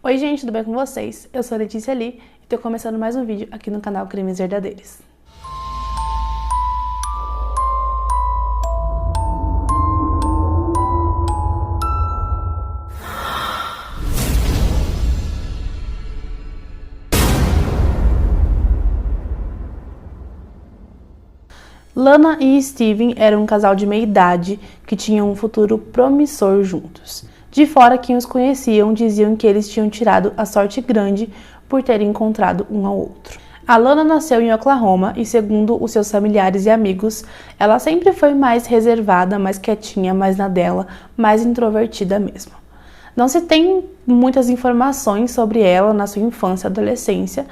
Oi gente, tudo bem com vocês? Eu sou a Letícia Lee e tô começando mais um vídeo aqui no canal Crimes Verdadeiros. Lana e Steven eram um casal de meia-idade que tinham um futuro promissor juntos. De fora, quem os conheciam diziam que eles tinham tirado a sorte grande por terem encontrado um ao outro. A Lana nasceu em Oklahoma e, segundo os seus familiares e amigos, ela sempre foi mais reservada, mais quietinha, mais na dela, mais introvertida mesmo. Não se tem muitas informações sobre ela na sua infância e adolescência,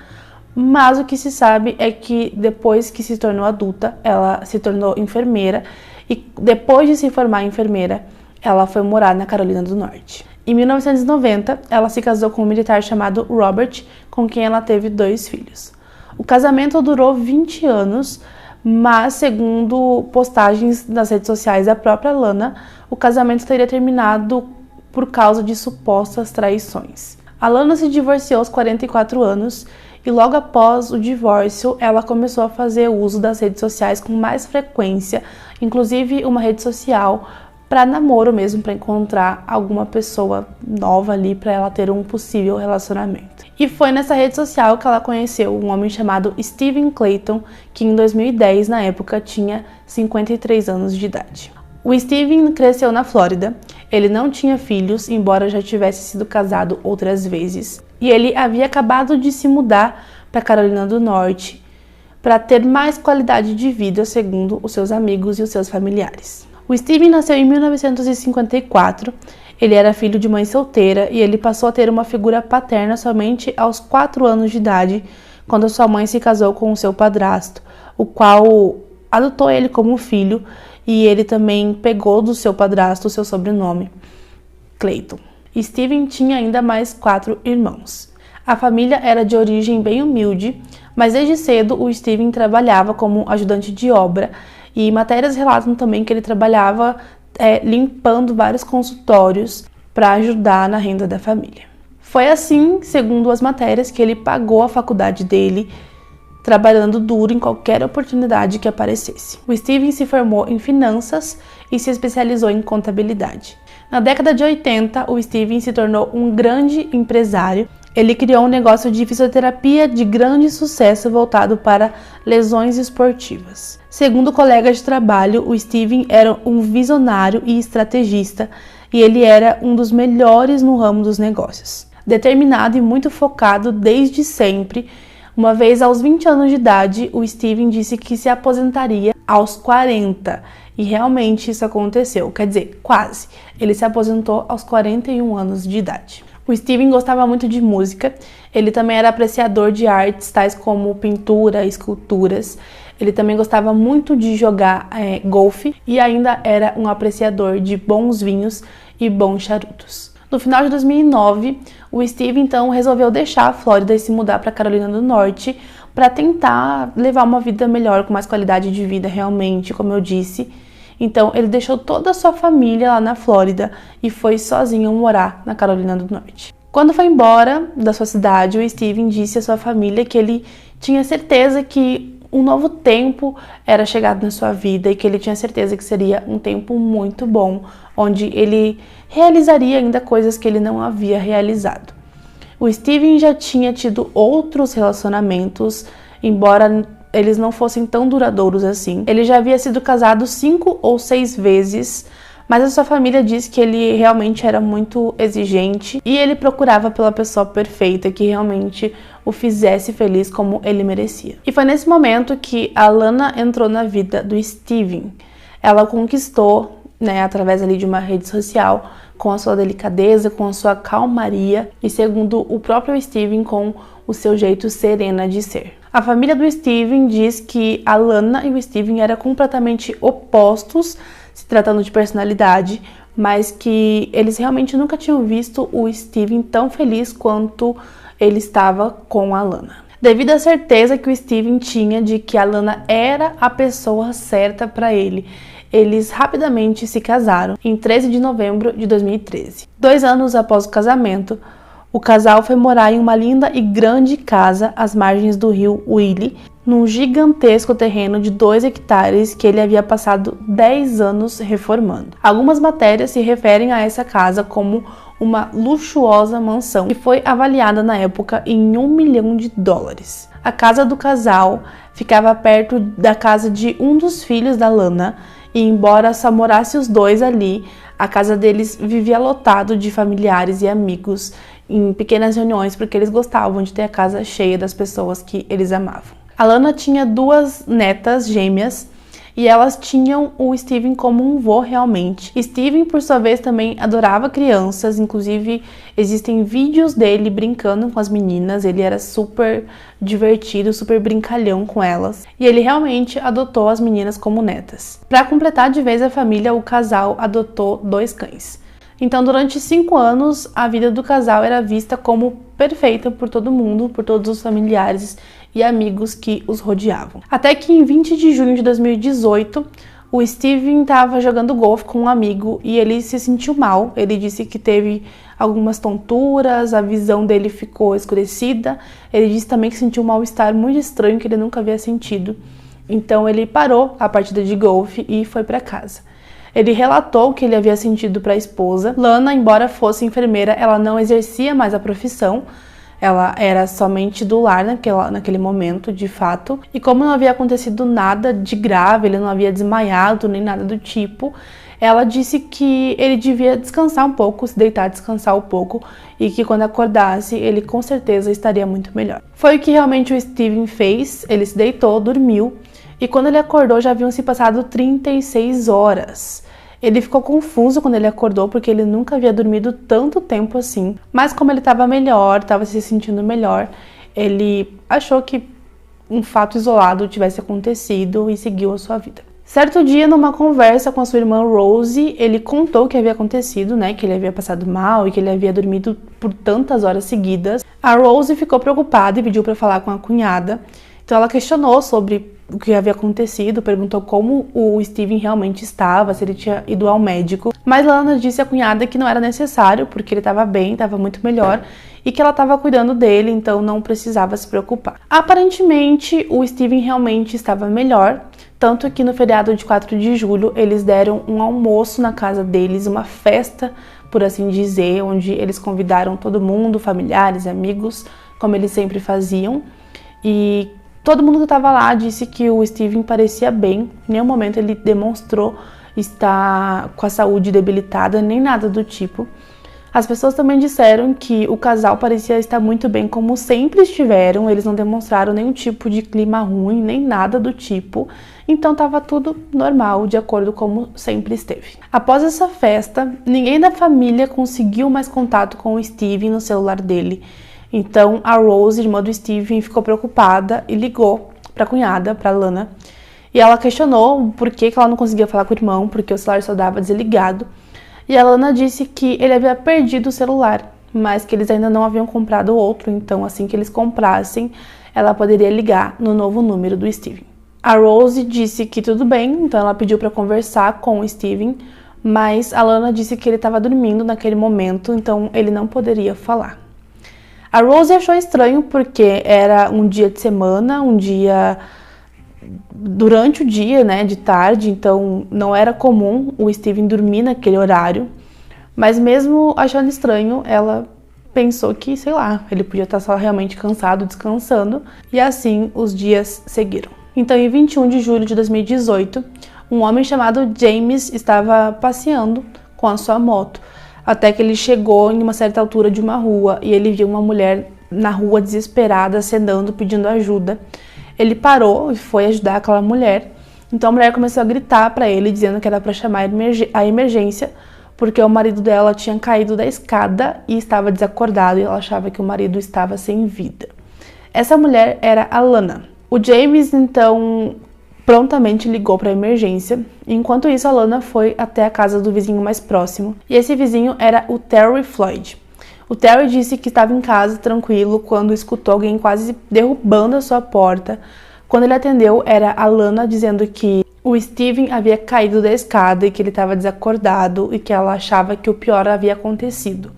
mas o que se sabe é que depois que se tornou adulta, ela se tornou enfermeira e depois de se formar enfermeira, ela foi morar na Carolina do Norte. Em 1990, ela se casou com um militar chamado Robert, com quem ela teve 2 filhos. O casamento durou 20 anos, mas segundo postagens nas redes sociais da própria Lana, o casamento teria terminado por causa de supostas traições. A Lana se divorciou aos 44 anos e logo após o divórcio, ela começou a fazer uso das redes sociais com mais frequência, inclusive uma rede social para namoro mesmo, para encontrar alguma pessoa nova ali para ela ter um possível relacionamento. E foi nessa rede social que ela conheceu um homem chamado Steven Clayton, que em 2010, na época, tinha 53 anos de idade. O Steven cresceu na Flórida, ele não tinha filhos, embora já tivesse sido casado outras vezes, e ele havia acabado de se mudar para Carolina do Norte para ter mais qualidade de vida, segundo os seus amigos e os seus familiares. O Steven nasceu em 1954, ele era filho de mãe solteira e ele passou a ter uma figura paterna somente aos 4 anos de idade, quando sua mãe se casou com o seu padrasto, o qual adotou ele como filho e ele também pegou do seu padrasto o seu sobrenome, Clayton. Steven tinha ainda mais 4 irmãos. A família era de origem bem humilde, mas desde cedo o Steven trabalhava como ajudante de obra e matérias relatam também que ele trabalhava limpando vários consultórios para ajudar na renda da família. Foi assim, segundo as matérias, que ele pagou a faculdade dele, trabalhando duro em qualquer oportunidade que aparecesse. O Steven se formou em finanças e se especializou em contabilidade. Na década de 80, o Steven se tornou um grande empresário. Ele criou um negócio de fisioterapia de grande sucesso voltado para lesões esportivas. Segundo colegas de trabalho, o Steven era um visionário e estrategista e ele era um dos melhores no ramo dos negócios. Determinado e muito focado desde sempre, uma vez aos 20 anos de idade, o Steven disse que se aposentaria aos 40 e realmente isso aconteceu, quer dizer, quase. Ele se aposentou aos 41 anos de idade. O Steven gostava muito de música, ele também era apreciador de artes tais como pintura, esculturas. Ele também gostava muito de jogar golfe e ainda era um apreciador de bons vinhos e bons charutos. No final de 2009, o Steven então resolveu deixar a Flórida e se mudar para Carolina do Norte para tentar levar uma vida melhor, com mais qualidade de vida realmente, como eu disse. Então ele deixou toda a sua família lá na Flórida e foi sozinho morar na Carolina do Norte. Quando foi embora da sua cidade, o Steven disse à sua família que ele tinha certeza que um novo tempo era chegado na sua vida e que ele tinha certeza que seria um tempo muito bom, onde ele realizaria ainda coisas que ele não havia realizado. O Steven já tinha tido outros relacionamentos, embora eles não fossem tão duradouros assim. Ele já havia sido casado 5 ou 6 vezes, mas a sua família diz que ele realmente era muito exigente e ele procurava pela pessoa perfeita que realmente o fizesse feliz como ele merecia. E foi nesse momento que a Lana entrou na vida do Steven. Ela o conquistou, através ali de uma rede social, com a sua delicadeza, com a sua calmaria e, segundo o próprio Steven, com o seu jeito serena de ser. A família do Steven diz que a Lana e o Steven eram completamente opostos, se tratando de personalidade, mas que eles realmente nunca tinham visto o Steven tão feliz quanto ele estava com a Lana. Devido à certeza que o Steven tinha de que a Lana era a pessoa certa para ele, eles rapidamente se casaram em 13 de novembro de 2013. 2 anos após o casamento, O casal foi morar em uma linda e grande casa às margens do rio Willy, num gigantesco terreno de 2 hectares que ele havia passado 10 anos reformando. Algumas matérias se referem a essa casa como uma luxuosa mansão que foi avaliada na época em $1 milhão. A casa do casal ficava perto da casa de um dos filhos da Lana, e embora só morasse os dois ali, a casa deles vivia lotado de familiares e amigos em pequenas reuniões, porque eles gostavam de ter a casa cheia das pessoas que eles amavam. A Lana tinha 2 netas gêmeas e elas tinham o Steven como um vô realmente. Steven, por sua vez, também adorava crianças, inclusive existem vídeos dele brincando com as meninas, ele era super divertido, super brincalhão com elas, e ele realmente adotou as meninas como netas. Para completar de vez a família, o casal adotou 2 cães. Então, durante 5 anos, a vida do casal era vista como perfeita por todo mundo, por todos os familiares e amigos que os rodeavam. Até que em 20 de junho de 2018, o Steven estava jogando golfe com um amigo e ele se sentiu mal. Ele disse que teve algumas tonturas, a visão dele ficou escurecida. Ele disse também que sentiu um mal-estar muito estranho que ele nunca havia sentido. Então ele parou a partida de golfe e foi para casa. Ele relatou o que ele havia sentido para a esposa. Lana, embora fosse enfermeira, ela não exercia mais a profissão. Ela era somente do lar naquele momento, de fato. E como não havia acontecido nada de grave, ele não havia desmaiado nem nada do tipo, ela disse que ele devia descansar um pouco, se deitar, descansar um pouco, e que quando acordasse, ele com certeza estaria muito melhor. Foi o que realmente o Steven fez. Ele se deitou, dormiu, e quando ele acordou já haviam se passado 36 horas. Ele ficou confuso quando ele acordou, porque ele nunca havia dormido tanto tempo assim. Mas como ele estava melhor, estava se sentindo melhor, ele achou que um fato isolado tivesse acontecido e seguiu a sua vida. Certo dia, numa conversa com a sua irmã Rosie, ele contou o que havia acontecido, que ele havia passado mal e que ele havia dormido por tantas horas seguidas. A Rosie ficou preocupada e pediu para falar com a cunhada. Então ela questionou sobre o que havia acontecido, perguntou como o Steven realmente estava, se ele tinha ido ao médico. Mas Lana disse à cunhada que não era necessário, porque ele estava bem, estava muito melhor, e que ela estava cuidando dele, então não precisava se preocupar. Aparentemente, o Steven realmente estava melhor, tanto que no feriado de 4 de julho, eles deram um almoço na casa deles, uma festa, por assim dizer, onde eles convidaram todo mundo, familiares, amigos, como eles sempre faziam, e todo mundo que estava lá disse que o Steven parecia bem. Em nenhum momento ele demonstrou estar com a saúde debilitada, nem nada do tipo. As pessoas também disseram que o casal parecia estar muito bem, como sempre estiveram. Eles não demonstraram nenhum tipo de clima ruim, nem nada do tipo. Então estava tudo normal, de acordo como sempre esteve. Após essa festa, ninguém da família conseguiu mais contato com o Steven no celular dele. Então a Rose, irmã do Steven, ficou preocupada e ligou para a cunhada, para Lana. E ela questionou por que ela não conseguia falar com o irmão, porque o celular só dava desligado. E a Lana disse que ele havia perdido o celular, mas que eles ainda não haviam comprado outro. Então assim que eles comprassem, ela poderia ligar no novo número do Steven. A Rose disse que tudo bem, então ela pediu para conversar com o Steven, mas a Lana disse que ele estava dormindo naquele momento, então ele não poderia falar. A Rose achou estranho porque era um dia de semana, um dia durante o dia, de tarde, então não era comum o Steven dormir naquele horário. Mas mesmo achando estranho, ela pensou que, sei lá, ele podia estar só realmente cansado, descansando, e assim os dias seguiram. Então, em 21 de julho de 2018, um homem chamado James estava passeando com a sua moto, até que ele chegou em uma certa altura de uma rua e ele viu uma mulher na rua desesperada, acenando, pedindo ajuda. Ele parou e foi ajudar aquela mulher. Então a mulher começou a gritar para ele, dizendo que era para chamar a emergência, porque o marido dela tinha caído da escada e estava desacordado e ela achava que o marido estava sem vida. Essa mulher era a Lana. O James, então, prontamente ligou para a emergência. Enquanto isso, a Lana foi até a casa do vizinho mais próximo. E esse vizinho era o Terry Floyd. O Terry disse que estava em casa, tranquilo, quando escutou alguém quase derrubando a sua porta. Quando ele atendeu, era a Lana dizendo que o Steven havia caído da escada e que ele estava desacordado e que ela achava que o pior havia acontecido.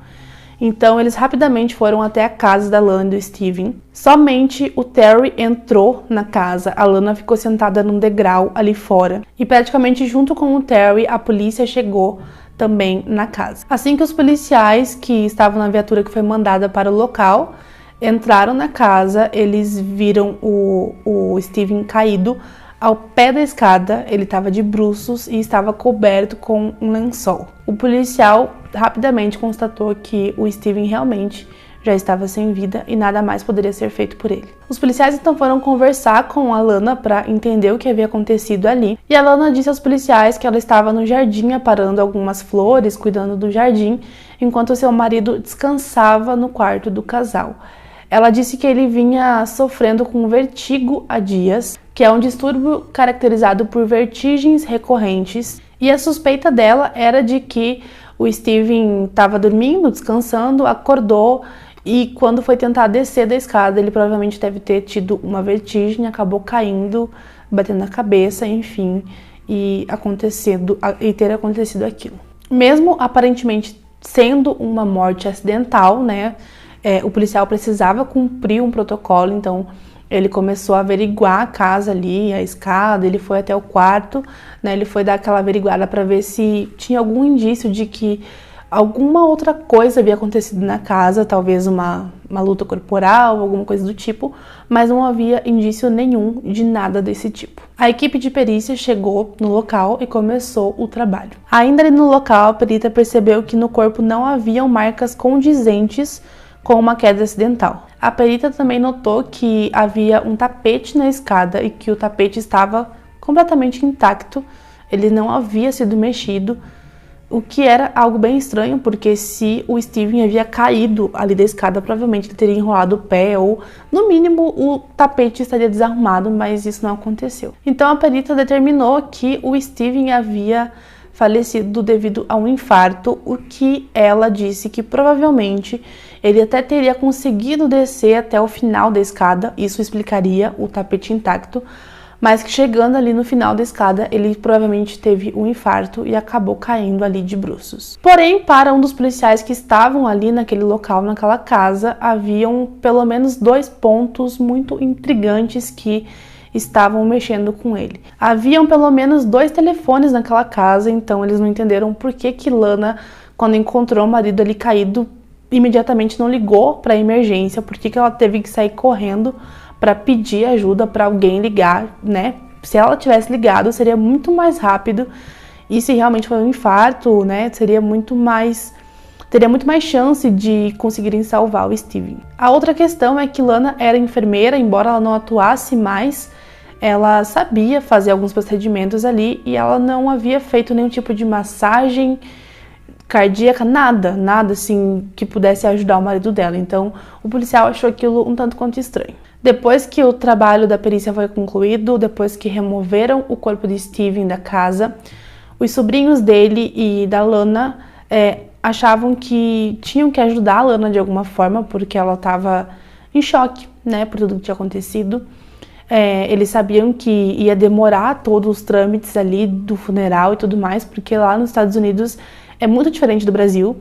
Então eles rapidamente foram até a casa da Lana e do Steven. Somente o Terry entrou na casa, a Lana ficou sentada num degrau ali fora. E praticamente junto com o Terry, a polícia chegou também na casa. Assim que os policiais que estavam na viatura que foi mandada para o local entraram na casa, eles viram o Steven caído ao pé da escada. Ele estava de bruços e estava coberto com um lençol. O policial rapidamente constatou que o Steven realmente já estava sem vida e nada mais poderia ser feito por ele. Os policiais então foram conversar com a Lana para entender o que havia acontecido ali. E a Lana disse aos policiais que ela estava no jardim aparando algumas flores, cuidando do jardim, enquanto seu marido descansava no quarto do casal. Ela disse que ele vinha sofrendo com vertigo há dias, que é um distúrbio caracterizado por vertigens recorrentes, e a suspeita dela era de que o Steven estava dormindo, descansando, acordou e quando foi tentar descer da escada, ele provavelmente deve ter tido uma vertigem, acabou caindo, batendo na cabeça, enfim, e ter acontecido aquilo. Mesmo aparentemente sendo uma morte acidental, né? O policial precisava cumprir um protocolo, então ele começou a averiguar a casa ali, a escada, ele foi até o quarto, né? Ele foi dar aquela averiguada para ver se tinha algum indício de que alguma outra coisa havia acontecido na casa, talvez uma luta corporal, alguma coisa do tipo, mas não havia indício nenhum de nada desse tipo. A equipe de perícia chegou no local e começou o trabalho. Ainda ali no local, a perita percebeu que no corpo não haviam marcas condizentes com uma queda acidental. A perita também notou que havia um tapete na escada e que o tapete estava completamente intacto, ele não havia sido mexido, o que era algo bem estranho, porque se o Steven havia caído ali da escada, provavelmente ele teria enrolado o pé ou, no mínimo, o tapete estaria desarrumado, mas isso não aconteceu. Então a perita determinou que o Steven havia falecido devido a um infarto, o que ela disse que provavelmente ele até teria conseguido descer até o final da escada, isso explicaria o tapete intacto, mas que chegando ali no final da escada, ele provavelmente teve um infarto e acabou caindo ali de bruços. Porém, para um dos policiais que estavam ali naquele local, naquela casa, haviam pelo menos 2 pontos muito intrigantes que estavam mexendo com ele. Haviam pelo menos 2 telefones naquela casa, então eles não entenderam por que Lana, quando encontrou o marido ali caído, imediatamente não ligou para a emergência, por que ela teve que sair correndo para pedir ajuda para alguém ligar, né? Se ela tivesse ligado, seria muito mais rápido, e se realmente foi um infarto, né, teria muito mais chance de conseguirem salvar o Steven. A outra questão é que Lana era enfermeira, embora ela não atuasse mais, ela sabia fazer alguns procedimentos ali e ela não havia feito nenhum tipo de massagem cardíaca, nada assim que pudesse ajudar o marido dela. Então o policial achou aquilo um tanto quanto estranho. Depois que o trabalho da perícia foi concluído, depois que removeram o corpo de Steven da casa, os sobrinhos dele e da Lana achavam que tinham que ajudar a Lana de alguma forma, porque ela estava em choque, né, por tudo que tinha acontecido. Eles sabiam que ia demorar todos os trâmites ali do funeral e tudo mais, porque lá nos Estados Unidos é muito diferente do Brasil.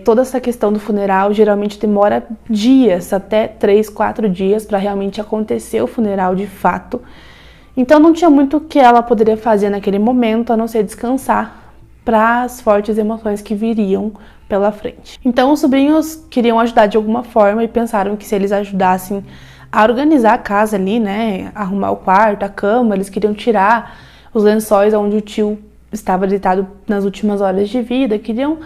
Toda essa questão do funeral geralmente demora dias, até 3, 4 dias para realmente acontecer o funeral de fato. Então não tinha muito o que ela poderia fazer naquele momento, a não ser descansar para as fortes emoções que viriam pela frente. Então os sobrinhos queriam ajudar de alguma forma e pensaram que se eles ajudassem a organizar a casa ali, né, arrumar o quarto, a cama, eles queriam tirar os lençóis onde o tio estava deitado nas últimas horas de vida, queriam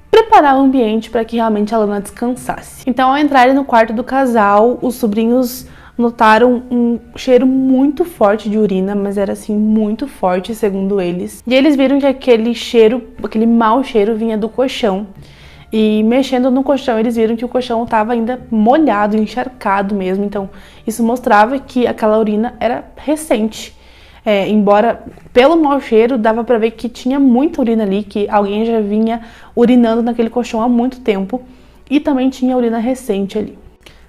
preparar o ambiente para que realmente a Lana descansasse. Então, ao entrarem no quarto do casal, os sobrinhos notaram um cheiro muito forte de urina, mas era assim, muito forte, segundo eles. E eles viram que aquele mau cheiro vinha do colchão. E mexendo no colchão, eles viram que o colchão estava ainda molhado, encharcado mesmo. Então, isso mostrava que aquela urina era recente. Embora pelo mau cheiro dava para ver que tinha muita urina ali, que alguém já vinha urinando naquele colchão há muito tempo, e também tinha urina recente ali.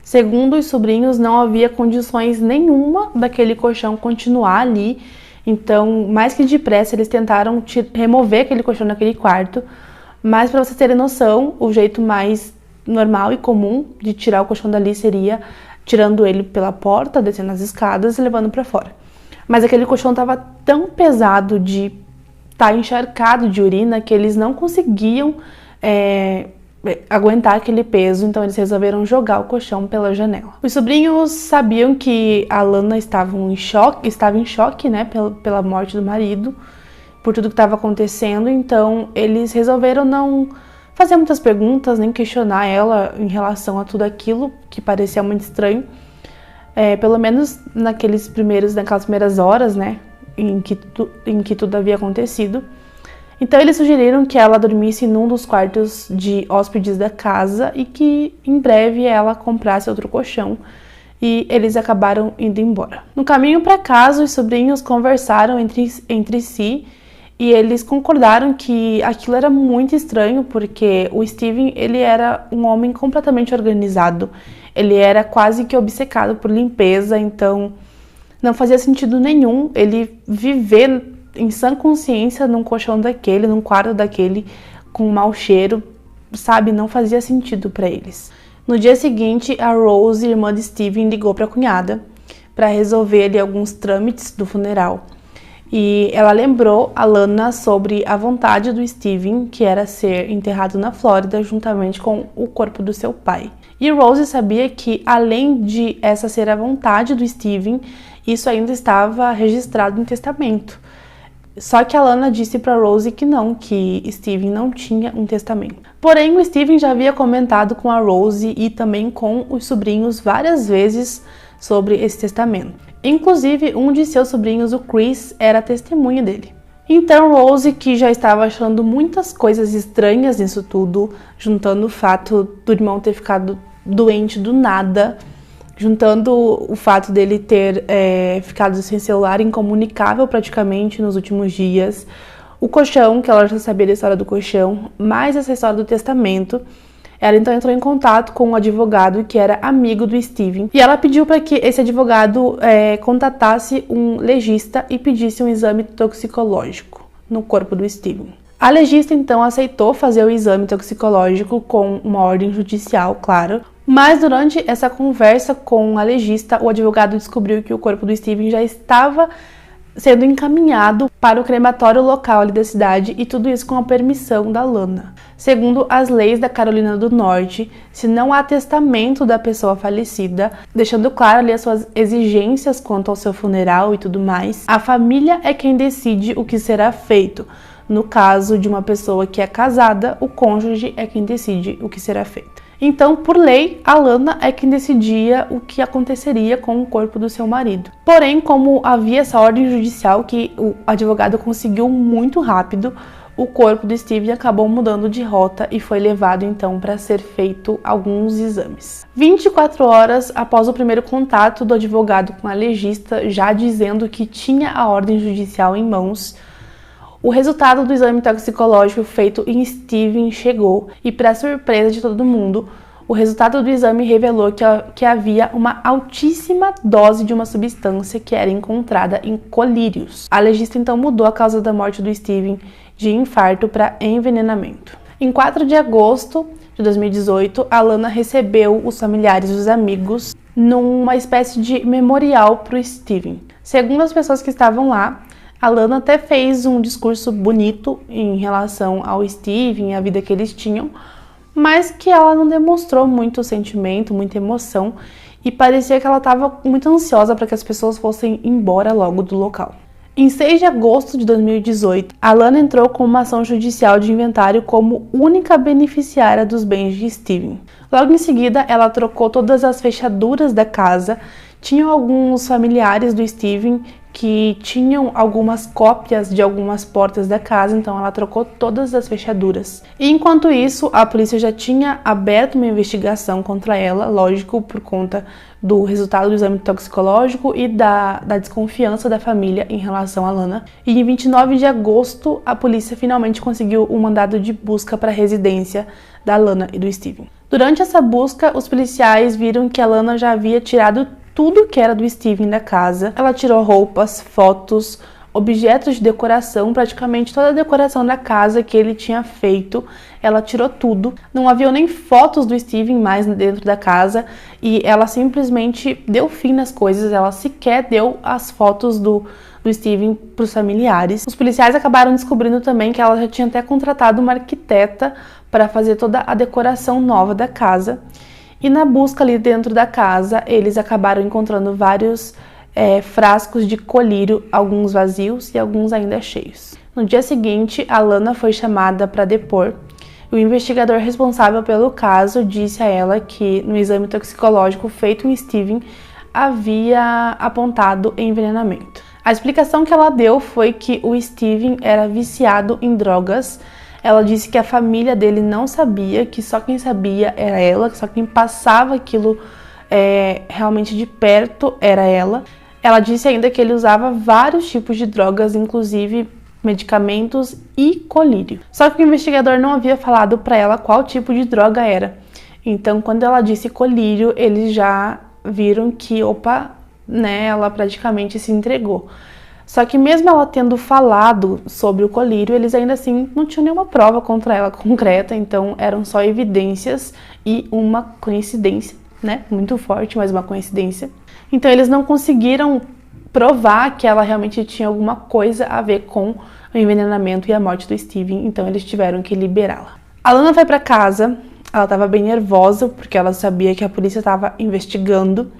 Segundo os sobrinhos, não havia condições nenhuma daquele colchão continuar ali, então mais que depressa eles tentaram remover aquele colchão naquele quarto, Mas para vocês terem noção, o jeito mais normal e comum de tirar o colchão dali seria tirando ele pela porta, descendo as escadas e levando para fora. Mas aquele colchão estava tão pesado de estar encharcado de urina que eles não conseguiam aguentar aquele peso, então eles resolveram jogar o colchão pela janela. Os sobrinhos sabiam que a Lana estava em choque, né, pela morte do marido, por tudo que estava acontecendo, então eles resolveram não fazer muitas perguntas, nem questionar ela em relação a tudo aquilo que parecia muito estranho, pelo menos naquelas primeiras horas, né, em que tudo havia acontecido. Então eles sugeriram que ela dormisse num dos quartos de hóspedes da casa e que em breve ela comprasse outro colchão, e eles acabaram indo embora. No caminho para casa, os sobrinhos conversaram entre si e eles concordaram que aquilo era muito estranho, porque o Steven, ele era um homem completamente organizado, ele era quase que obcecado por limpeza, então não fazia sentido nenhum ele viver em sã consciência num colchão daquele, num quarto daquele, com um mau cheiro, sabe? Não fazia sentido para eles. No dia seguinte, a Rose, irmã de Steven, ligou para a cunhada para resolver ali alguns trâmites do funeral. E ela lembrou a Lana sobre a vontade do Steven, que era ser enterrado na Flórida juntamente com o corpo do seu pai. E Rose sabia que, além de essa ser a vontade do Steven, isso ainda estava registrado em testamento. Só que a Lana disse para Rose que não, que Steven não tinha um testamento. Porém, o Steven já havia comentado com a Rose e também com os sobrinhos várias vezes sobre esse testamento. Inclusive, um de seus sobrinhos, o Chris, era testemunha dele. Então, Rose, que já estava achando muitas coisas estranhas nisso tudo, juntando o fato do irmão ter ficado doente do nada, juntando o fato dele ter ficado sem celular, incomunicável praticamente nos últimos dias, o colchão, que ela já sabia da história do colchão, mais essa história do testamento, ela então entrou em contato com um advogado que era amigo do Steven, e ela pediu para que esse advogado contatasse um legista e pedisse um exame toxicológico no corpo do Steven. A legista então aceitou fazer o exame toxicológico com uma ordem judicial, claro, mas durante essa conversa com a legista, o advogado descobriu que o corpo do Steven já estava sendo encaminhado para o crematório local ali da cidade, e tudo isso com a permissão da Lana. Segundo as leis da Carolina do Norte, se não há testamento da pessoa falecida, deixando claro ali as suas exigências quanto ao seu funeral e tudo mais, a família é quem decide o que será feito. No caso de uma pessoa que é casada, o cônjuge é quem decide o que será feito. Então, por lei, a Lana é quem decidia o que aconteceria com o corpo do seu marido. Porém, como havia essa ordem judicial que o advogado conseguiu muito rápido, o corpo do Steven acabou mudando de rota e foi levado então para ser feito alguns exames. 24 horas após o primeiro contato do advogado com a legista, já dizendo que tinha a ordem judicial em mãos, o resultado do exame toxicológico feito em Steven chegou e, para surpresa de todo mundo, o resultado do exame revelou que havia uma altíssima dose de uma substância que era encontrada em colírios. A legista então mudou a causa da morte do Steven de infarto para envenenamento. Em 4 de agosto de 2018, a Lana recebeu os familiares e os amigos numa espécie de memorial para o Steven. Segundo as pessoas que estavam lá, a Lana até fez um discurso bonito em relação ao Steven e a vida que eles tinham, mas que ela não demonstrou muito sentimento, muita emoção, e parecia que ela estava muito ansiosa para que as pessoas fossem embora logo do local. Em 6 de agosto de 2018, a Lana entrou com uma ação judicial de inventário como única beneficiária dos bens de Steven. Logo em seguida, ela trocou todas as fechaduras da casa. Tinham alguns familiares do Steven que tinham algumas cópias de algumas portas da casa, então ela trocou todas as fechaduras. E enquanto isso, a polícia já tinha aberto uma investigação contra ela, lógico, por conta do resultado do exame toxicológico e da desconfiança da família em relação a Lana. E em 29 de agosto, a polícia finalmente conseguiu um mandado de busca para a residência da Lana e do Steven. Durante essa busca, os policiais viram que a Lana já havia tirado tudo que era do Steven da casa. Ela tirou roupas, fotos, objetos de decoração, praticamente toda a decoração da casa que ele tinha feito, ela tirou tudo. Não havia nem fotos do Steven mais dentro da casa e ela simplesmente deu fim nas coisas, ela sequer deu as fotos do Steven para os familiares. Os policiais acabaram descobrindo também que ela já tinha até contratado uma arquiteta para fazer toda a decoração nova da casa. E na busca ali dentro da casa, eles acabaram encontrando vários frascos de colírio, alguns vazios e alguns ainda cheios. No dia seguinte, a Lana foi chamada para depor. O investigador responsável pelo caso disse a ela que no exame toxicológico feito em Steven havia apontado envenenamento. A explicação que ela deu foi que o Steven era viciado em drogas. Ela disse que a família dele não sabia, que só quem sabia era ela, que só quem passava aquilo realmente de perto era ela. Ela disse ainda que ele usava vários tipos de drogas, inclusive medicamentos e colírio. Só que o investigador não havia falado para ela qual tipo de droga era. Então, quando ela disse colírio, eles já viram que, ela praticamente se entregou. Só que mesmo ela tendo falado sobre o colírio, eles ainda assim não tinham nenhuma prova contra ela concreta, então eram só evidências e uma coincidência, muito forte, mas uma coincidência. Então eles não conseguiram provar que ela realmente tinha alguma coisa a ver com o envenenamento e a morte do Steven, então eles tiveram que liberá-la. A Lana foi para casa, ela estava bem nervosa porque ela sabia que a polícia estava investigando.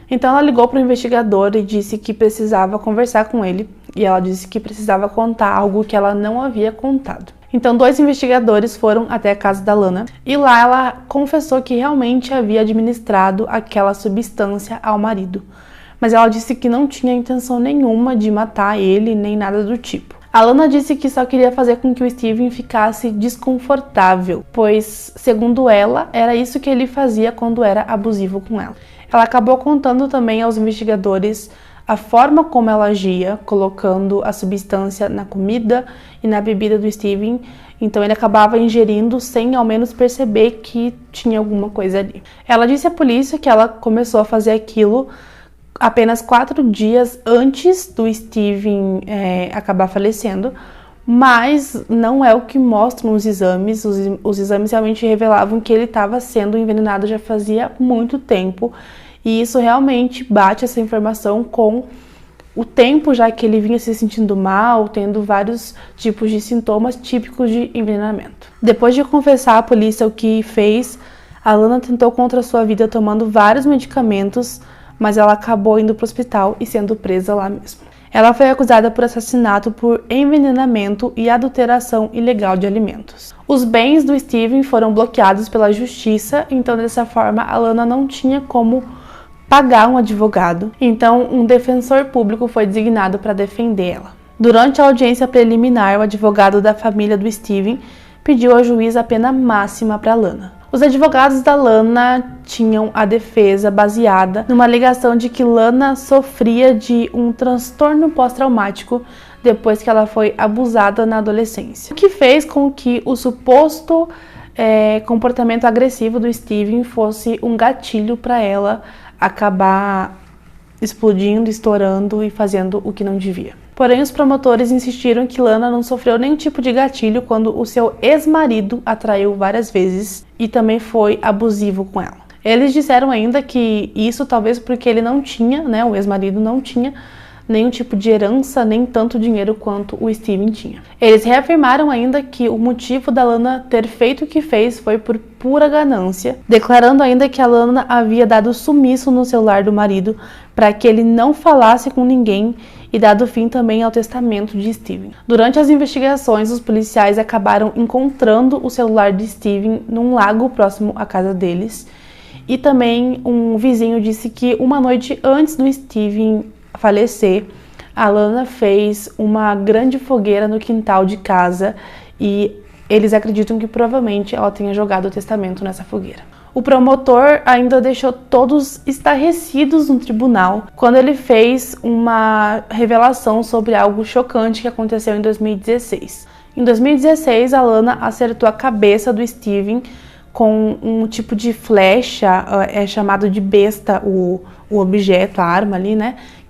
Então ela ligou para o investigador e disse que precisava conversar com ele, e ela disse que precisava contar algo que ela não havia contado. Então 2 investigadores foram até a casa da Lana e lá ela confessou que realmente havia administrado aquela substância ao marido, mas ela disse que não tinha intenção nenhuma de matar ele nem nada do tipo. A Lana disse que só queria fazer com que o Steven ficasse desconfortável, pois, segundo ela, era isso que ele fazia quando era abusivo com ela. Ela acabou contando também aos investigadores a forma como ela agia, colocando a substância na comida e na bebida do Steven, então ele acabava ingerindo sem ao menos perceber que tinha alguma coisa ali. Ela disse à polícia que ela começou a fazer aquilo apenas 4 dias antes do Steven acabar falecendo, mas não é o que mostram os exames. Os exames realmente revelavam que ele estava sendo envenenado já fazia muito tempo, e isso realmente bate essa informação com o tempo já que ele vinha se sentindo mal, tendo vários tipos de sintomas típicos de envenenamento. Depois de confessar à polícia o que fez, a Lana tentou contra a sua vida tomando vários medicamentos, mas ela acabou indo para o hospital e sendo presa lá mesmo. Ela foi acusada por assassinato por envenenamento e adulteração ilegal de alimentos. Os bens do Steven foram bloqueados pela justiça, então dessa forma a Lana não tinha como pagar um advogado, então um defensor público foi designado para defender ela. Durante a audiência preliminar, o advogado da família do Steven pediu ao juiz a pena máxima para Lana. Os advogados da Lana tinham a defesa baseada numa alegação de que Lana sofria de um transtorno pós-traumático depois que ela foi abusada na adolescência, o que fez com que o suposto comportamento agressivo do Steven fosse um gatilho para ela acabar explodindo, estourando e fazendo o que não devia. Porém, os promotores insistiram que Lana não sofreu nenhum tipo de gatilho quando o seu ex-marido a traiu várias vezes e também foi abusivo com ela. Eles disseram ainda que isso talvez porque ele não tinha, o ex-marido não tinha nenhum tipo de herança, nem tanto dinheiro quanto o Steven tinha. Eles reafirmaram ainda que o motivo da Lana ter feito o que fez foi por pura ganância, declarando ainda que a Lana havia dado sumiço no celular do marido para que ele não falasse com ninguém e dado fim também ao testamento de Steven. Durante as investigações, os policiais acabaram encontrando o celular de Steven num lago próximo à casa deles, e também um vizinho disse que uma noite antes do Steven falecer, a Lana fez uma grande fogueira no quintal de casa e eles acreditam que provavelmente ela tenha jogado o testamento nessa fogueira. O promotor ainda deixou todos estarrecidos no tribunal quando ele fez uma revelação sobre algo chocante que aconteceu em 2016. Em 2016, a Lana acertou a cabeça do Steven com um tipo de flecha, é chamado de besta o objeto, a arma ali,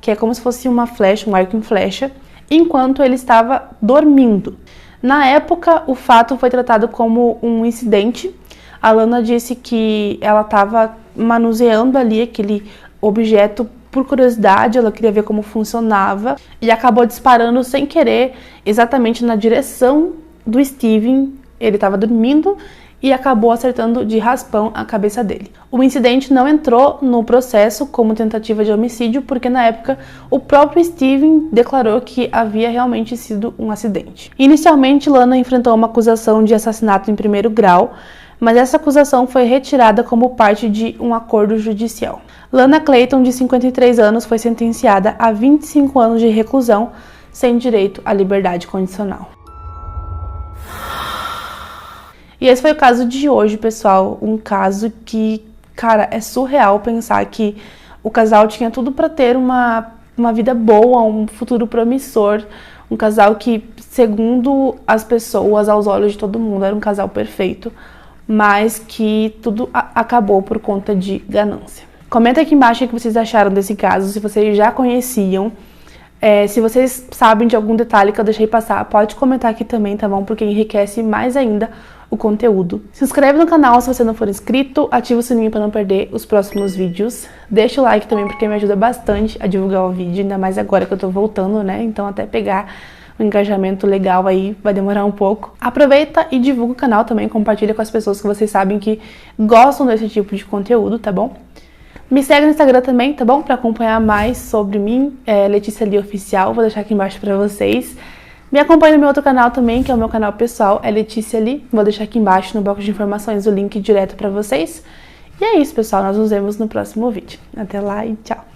que é como se fosse uma flecha, um arco em flecha. enquanto ele estava dormindo. Na época, o fato foi tratado como um incidente. A Lana disse que ela estava manuseando ali aquele objeto por curiosidade, ela queria ver como funcionava e acabou disparando sem querer exatamente na direção do Steven. Ele estava dormindo e acabou acertando de raspão a cabeça dele. O incidente não entrou no processo como tentativa de homicídio, porque na época o próprio Steven declarou que havia realmente sido um acidente. Inicialmente, Lana enfrentou uma acusação de assassinato em primeiro grau, mas essa acusação foi retirada como parte de um acordo judicial. Lana Clayton, de 53 anos, foi sentenciada a 25 anos de reclusão, sem direito à liberdade condicional. E esse foi o caso de hoje, pessoal. Um caso que, cara, é surreal pensar que o casal tinha tudo para ter uma vida boa, um futuro promissor. Um casal que, segundo as pessoas, aos olhos de todo mundo, era um casal perfeito, mas que tudo acabou por conta de ganância. Comenta aqui embaixo o que vocês acharam desse caso, se vocês já conheciam. Se vocês sabem de algum detalhe que eu deixei passar, pode comentar aqui também, tá bom? Porque enriquece mais ainda o conteúdo. Se inscreve no canal se você não for inscrito, ativa o sininho para não perder os próximos vídeos. Deixa o like também, porque me ajuda bastante a divulgar o vídeo, ainda mais agora que eu tô voltando, né? Então até pegar um engajamento legal aí vai demorar um pouco. Aproveita e divulga o canal também, compartilha com as pessoas que vocês sabem que gostam desse tipo de conteúdo, tá bom? Me segue no Instagram também, tá bom? Pra acompanhar mais sobre mim, Letícia Lee Oficial, vou deixar aqui embaixo pra vocês. Me acompanhe no meu outro canal também, que é o meu canal pessoal, é Letícia Lee. Vou deixar aqui embaixo no box de informações o link direto pra vocês. E é isso, pessoal, nós nos vemos no próximo vídeo. Até lá e tchau!